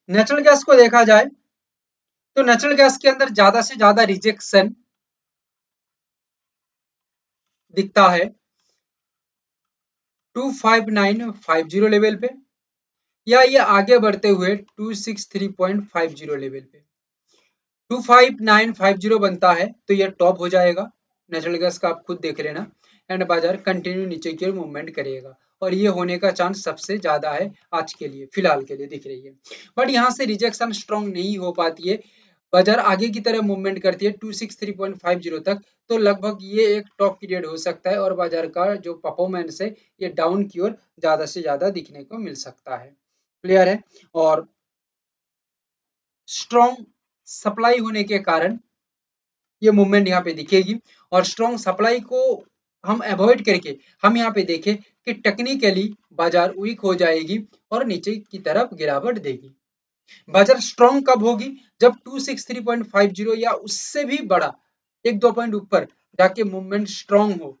Natural gas को देखा जाए तो नेचुरल गैस के अंदर ज्यादा से ज्यादा रिजेक्शन दिखता है 25950 लेवल पे, या ये आगे बढ़ते हुए 263.50 लेवल पे 25950 बनता है तो ये टॉप हो जाएगा नेचुरल गैस का, आप खुद देख लेना। एंड बाजार कंटिन्यू नीचे की ओर मूवमेंट करेगा और ये होने का चांस सबसे ज्यादा है आज के लिए, फिलहाल के लिए दिख रही है। बट यहाँ से रिजेक्शन स्ट्रॉन्ग नहीं हो पाती है, बाजार आगे की तरह मूवमेंट करती है 263.50 तक, तो लगभग ये एक टॉप पीरियड हो सकता है और बाजार का जो परफॉर्मेंस है ये डाउन की ओर ज्यादा से ज्यादा दिखने को मिल सकता है। क्लियर है? और स्ट्रॉन्ग सप्लाई होने के कारण ये मूवमेंट यहाँ पे दिखेगी, और स्ट्रॉन्ग सप्लाई को हम अवॉइड करके हम यहाँ पे देखें कि टेक्निकली बाजार वीक हो जाएगी और नीचे की तरफ गिरावट देगी। बाजार स्ट्रॉन्ग कब होगी? जब 263.50 या उससे भी बड़ा एक दो पॉइंट ऊपर जाके मूवमेंट स्ट्रॉन्ग हो,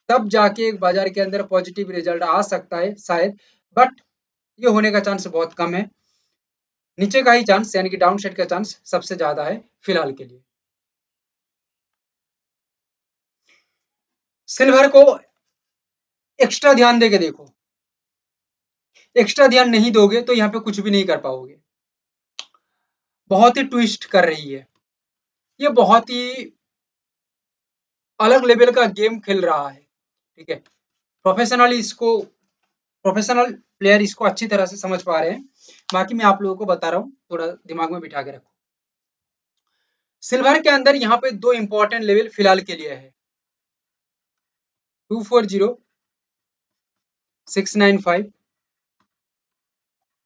तब जाके एक बाजार के अंदर पॉजिटिव रिजल्ट आ सकता है शायद, बट ये होने का चांस बहुत कम है। नीचे का ही चांस यानी कि डाउन साइड का चांस सबसे ज्यादा है फिलहाल के लिए। सिल्वर को एक्स्ट्रा ध्यान देके देखो, एक्स्ट्रा ध्यान नहीं दोगे तो यहाँ पे कुछ भी नहीं कर पाओगे। बहुत ही ट्विस्ट कर रही है, ये बहुत ही अलग लेवल का गेम खेल रहा है। ठीक है, प्रोफेशनली इसको प्रोफेशनल प्लेयर इसको अच्छी तरह से समझ पा रहे हैं, बाकी मैं आप लोगों को बता रहा हूँ, थोड़ा दिमाग में बिठा के रखो। सिल्वर के अंदर यहाँ पे दो इंपॉर्टेंट लेवल फिलहाल के लिए है, 240, 695,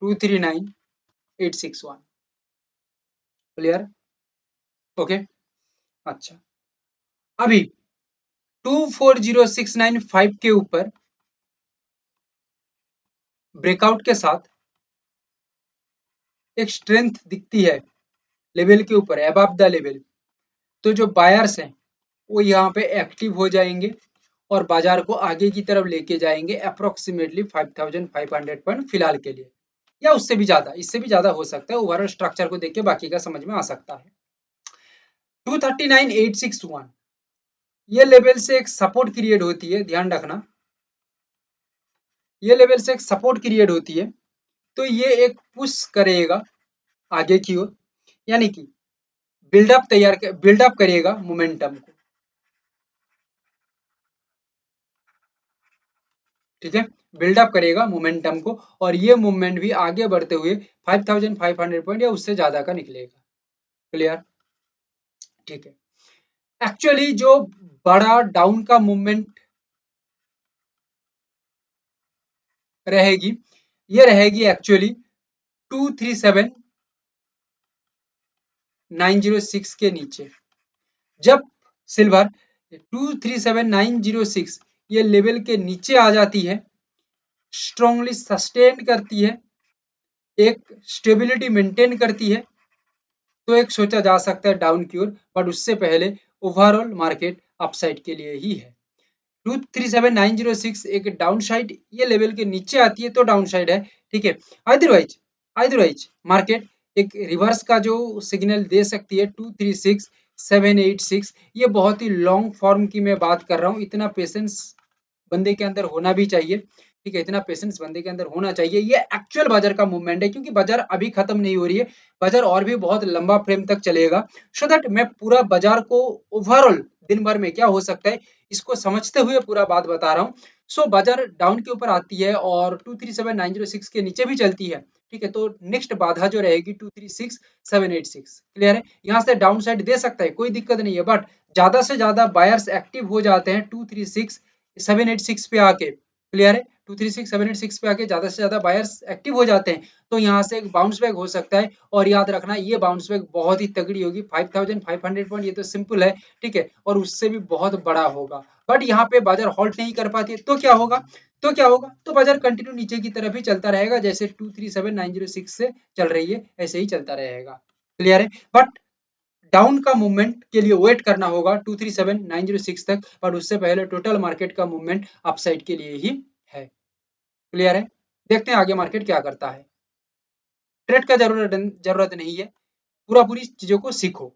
239, 861। क्लियर? ओके। अच्छा, अभी 240695 के ऊपर ब्रेकआउट के साथ एक स्ट्रेंथ दिखती है लेवल के ऊपर, अबव द लेवल, तो जो बायर्स हैं वो यहाँ पे एक्टिव हो जाएंगे और बाजार को आगे की तरफ लेके जाएंगे अप्रोक्सीमेटली 5500 पॉइंट फिलहाल के लिए, या उससे भी ज्यादा, इससे भी ज्यादा हो सकता है, ओवरऑल स्ट्रक्चर को देख के बाकी का समझ में आ सकता है। 239861 ये लेवल से एक सपोर्ट क्रिएट होती है, ध्यान रखना, ये लेवल से एक सपोर्ट क्रिएट होती है, तो ये एक पुश करेगा आगे की ओर, यानी कि बिल्डअप करेगा मोमेंटम को। ठीक है, बिल्डअप करेगा मोमेंटम को, और ये मूवमेंट भी आगे बढ़ते हुए 5500 पॉइंट या उससे ज्यादा का निकलेगा। क्लियर? ठीक है, एक्चुअली जो बड़ा डाउन का मूवमेंट रहेगी, ये रहेगी एक्चुअली 237906 के नीचे। जब सिल्वर 237906 ये लेवल के नीचे आ जाती है, स्ट्रांगली सस्टेन करती है, एक स्टेबिलिटी मेंटेन करती है, तो एक सोचा जा सकता है डाउन की ओर, बट उससे पहले ओवरऑल मार्केट अपसाइड के लिए ही है। 237906 एक डाउन साइड, ये लेवल के नीचे आती है तो डाउन साइड है। ठीक है, अदरवाइज मार्केट एक रिवर्स का जो सिग्नल दे सकती है 236786, ये बहुत ही लॉन्ग फॉर्म की मैं बात कर रहा हूँ, इतना पेशेंस बंदे के अंदर होना भी चाहिए। ठीक है, इतना पेशेंस बंदे के अंदर होना चाहिए, ये एक्चुअल बाजार का मूवमेंट है, क्योंकि बाजार अभी खत्म नहीं हो रही है, बाजार और भी बहुत लंबा फ्रेम तक चलेगा। सो दैट मैं पूरा बाजार को ओवरऑल दिन भर में क्या हो सकता है इसको समझते हुए पूरा बात बता रहा हूँ। सो बाजार डाउन के ऊपर आती है और 237906 के नीचे भी चलती है। ठीक है, तो नेक्स्ट बाधा जो रहेगी 236786। क्लियर है? यहाँ से डाउन साइड दे सकता है, कोई दिक्कत नहीं है, बट ज्यादा से ज्यादा बायर्स एक्टिव हो जाते हैं 236786 पे आके। क्लियर है? 236786 पे आके ज्यादा से ज्यादा बायर्स एक्टिव हो जाते हैं, तो यहाँ से एक बाउंस बैक हो सकता है, और याद रखना ये बाउंस बैक बहुत ही तगड़ी होगी, 5500 पॉइंट, ये तो सिंपल है। ठीक है, और उससे भी बहुत बड़ा होगा, बट यहाँ पे बाजार हॉल्ट नहीं कर पाती है, तो क्या होगा? तो बाजार कंटिन्यू नीचे की तरफ ही चलता रहेगा, जैसे 237906 से चल रही है ऐसे ही चलता रहेगा। क्लियर है? बट डाउन का मूवमेंट के लिए वेट करना होगा 237906 तक, पर उससे पहले टोटल मार्केट का मूवमेंट अपसाइड के लिए ही है। क्लियर है? देखते हैं आगे मार्केट क्या करता है। ट्रेड का जरूरत नहीं है, पूरा पूरी चीजों को सीखो।